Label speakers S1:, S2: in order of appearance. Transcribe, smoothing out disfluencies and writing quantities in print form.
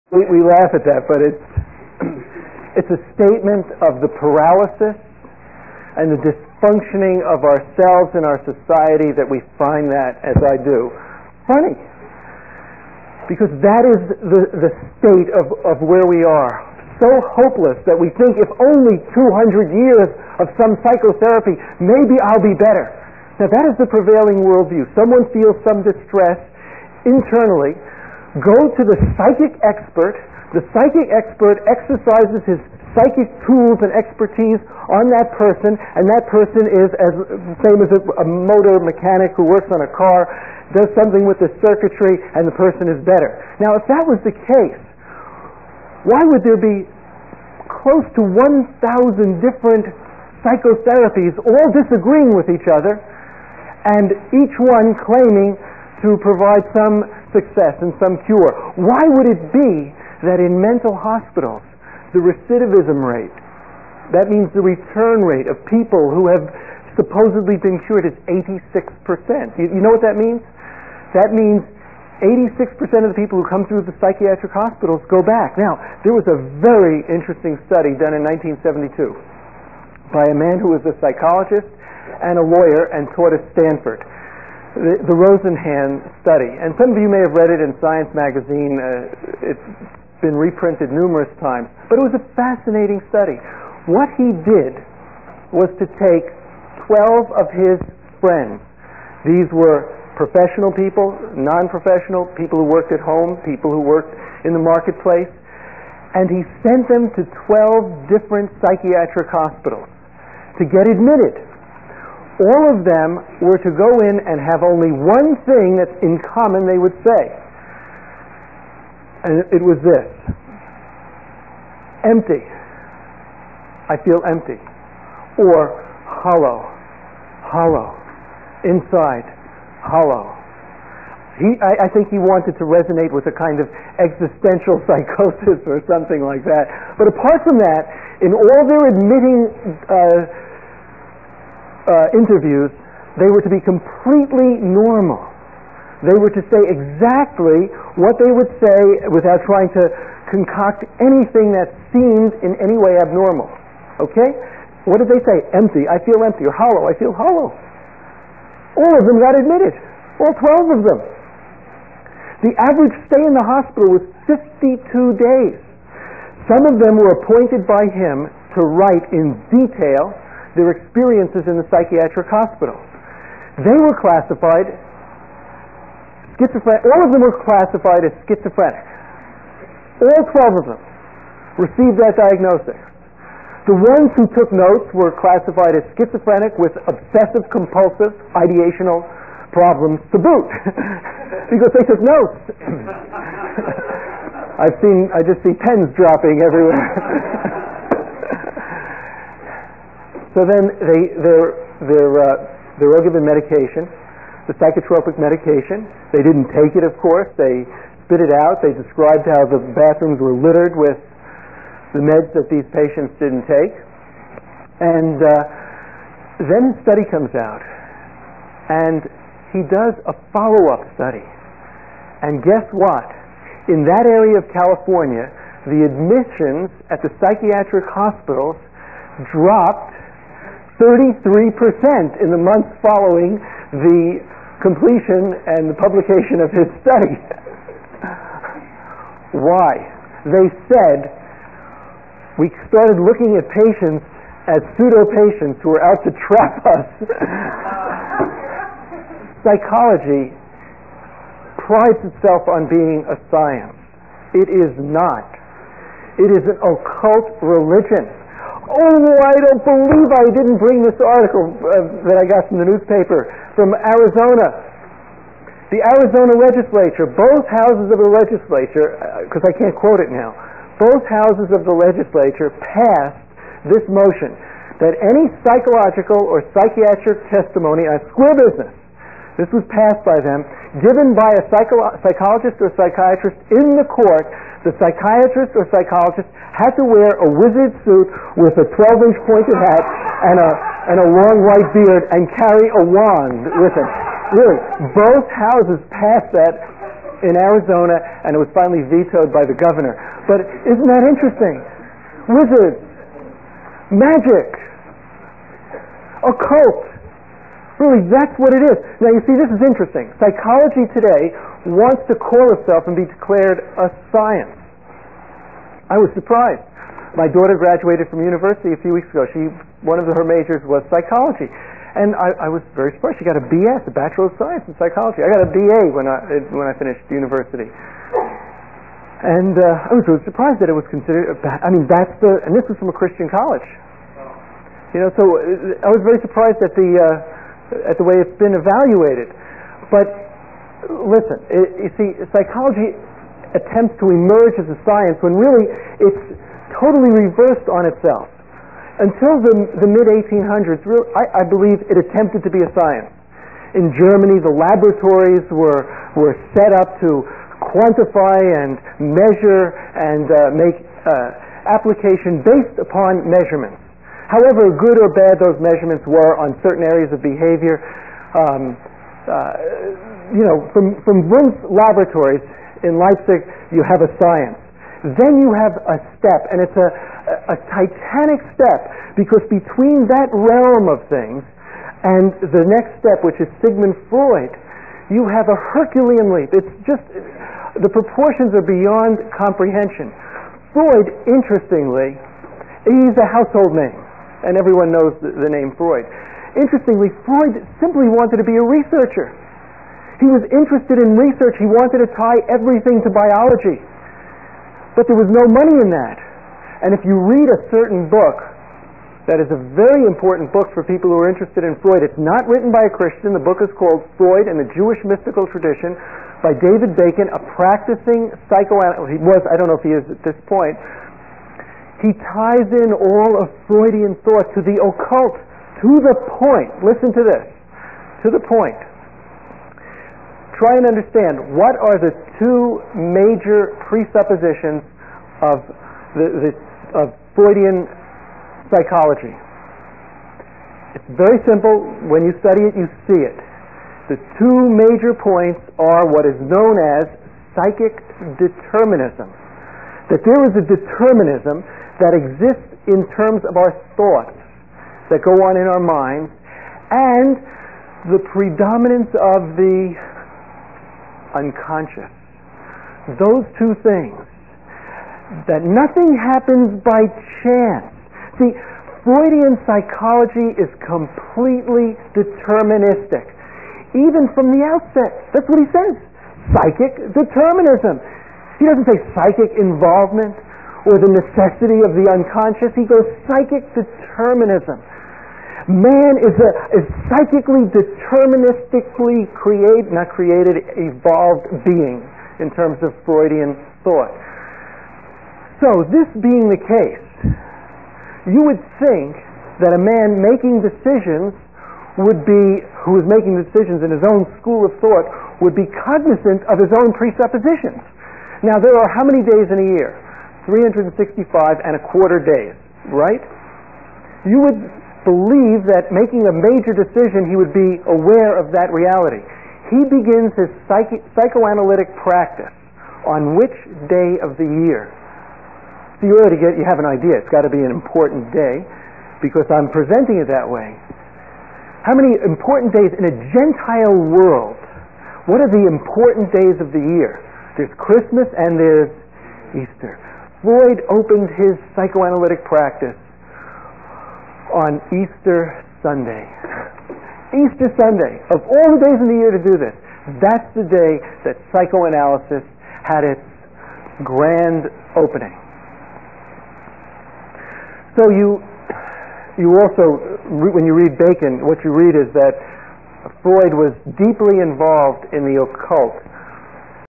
S1: We laugh at that, but it's a statement of the paralysis and the dysfunctioning of ourselves and our society that we find that, as I do, funny. Because that is the state of where we are. So hopeless that we think if only 200 years of some psychotherapy, maybe I'll be better. Now that is the prevailing worldview. Someone feels some distress internally, go to the psychic expert exercises his psychic tools and expertise on that person, and that person is as same as a motor mechanic who works on a car, does something with the circuitry, and the person is better. Now if that was the case, why would there be close to 1,000 different psychotherapies all disagreeing with each other and each one claiming to provide some success and some cure? Why would it be that in mental hospitals the recidivism rate, that means the return rate of people who have supposedly been cured, is 86%? You know what that means? That means 86% of the people who come through the psychiatric hospitals go back. Now, there was a very interesting study done in 1972 by a man who was a psychologist and a lawyer and taught at Stanford, the Rosenhan study. And some of you may have read it in Science magazine. It's been reprinted numerous times. But it was a fascinating study. What he did was to take 12 of his friends. These were professional people, non-professional, people who worked at home, people who worked in the marketplace, and he sent them to 12 different psychiatric hospitals to get admitted. All of them were to go in and have only one thing that's in common they would say. And it was this: empty. I feel empty. Or hollow. Hollow. Inside. Hollow. I think he wanted to resonate with a kind of existential psychosis or something like that. But apart from that, in all their admitting interviews, they were to be completely normal. They were to say exactly what they would say without trying to concoct anything that seemed in any way abnormal. Okay? What did they say? Empty. I feel empty. Or hollow. I feel hollow. All of them got admitted. All 12 of them. The average stay in the hospital was 52 days. Some of them were appointed by him to write in detail their experiences in the psychiatric hospital. They were classified schizophrenic. All of them were classified as schizophrenic. All 12 of them received that diagnosis. The ones who took notes were classified as schizophrenic with obsessive-compulsive ideational problems to boot, because they took notes. I just see pens dropping everywhere. So then they're all given medication, the psychotropic medication. They didn't take it, of course. They spit it out. They described how the bathrooms were littered with the meds that these patients didn't take. And then his study comes out, and he does a follow-up study. And guess what? In that area of California, the admissions at the psychiatric hospitals dropped 33% in the months following the completion and the publication of his study. Why? They said, we started looking at patients as pseudo-patients who were out to trap us. Psychology prides itself on being a science. It is not. It is an occult religion. Oh, I don't believe I didn't bring this article that I got from the newspaper from Arizona. The Arizona legislature, both houses of the legislature, because I can't quote it now, both houses of the legislature passed this motion that any psychological or psychiatric testimony, a square business, this was passed by them, given by a psychologist or psychiatrist in the court, the psychiatrist or psychologist had to wear a wizard suit with a 12-inch pointed hat and a long white beard and carry a wand with him. Really, both houses passed that in Arizona, and it was finally vetoed by the governor. But isn't that interesting? Wizards, magic, occult. Really, that's what it is. Now, you see, this is interesting. Psychology today wants to call itself and be declared a science. I was surprised. My daughter graduated from university a few weeks ago. One of her majors was psychology. And I was very surprised. She got a BS, a Bachelor of Science in Psychology. I got a BA when I finished university. And I was really surprised that it was considered, and this was from a Christian college. You know, so I was very surprised at the way it's been evaluated. But listen, you see, psychology attempts to emerge as a science when really it's totally reversed on itself. Until the mid-1800s, I believe it attempted to be a science. In Germany, the laboratories were set up to quantify and measure and make application based upon measurements. However good or bad those measurements were on certain areas of behavior, from Wundt's laboratories in Leipzig, you have a science. Then you have a step, and it's a titanic step, because between that realm of things and the next step, which is Sigmund Freud, you have a Herculean leap. It's just, the proportions are beyond comprehension. Freud, interestingly, he's a household name, and everyone knows the name Freud. Interestingly, Freud simply wanted to be a researcher. He was interested in research. He wanted to tie everything to biology. But there was no money in that. And if you read a certain book, that is a very important book for people who are interested in Freud. It's not written by a Christian. The book is called Freud and the Jewish Mystical Tradition by David Bacon, a practicing psychoanalyst. He was, I don't know if he is at this point. He ties in all of Freudian thought to the occult, to the point. Listen to this. To the point. Try and understand, what are the two major presuppositions of of Freudian psychology? It's very simple. When you study it, you see it. The two major points are what is known as psychic determinism. That there is a determinism that exists in terms of our thoughts that go on in our minds, and the predominance of the unconscious. Those two things. That nothing happens by chance. See, Freudian psychology is completely deterministic. Even from the outset. That's what he says. Psychic determinism. He doesn't say psychic involvement or the necessity of the unconscious. He goes psychic determinism. Man is psychically deterministically evolved being in terms of Freudian thought. So, this being the case, you would think that a man making decisions who is making decisions in his own school of thought, would be cognizant of his own presuppositions. Now, there are how many days in a year? 365 and a quarter days, right? You would believe that making a major decision, he would be aware of that reality. He begins his psychoanalytic practice on which day of the year? So you have an idea. It's got to be an important day because I'm presenting it that way. How many important days in a Gentile world? What are the important days of the year? There's Christmas and there's Easter. Freud opened his psychoanalytic practice on Easter Sunday. Easter Sunday. Of all the days in the year to do this, that's the day that psychoanalysis had its grand opening. So you also, when you read Bacon, what you read is that Freud was deeply involved in the occult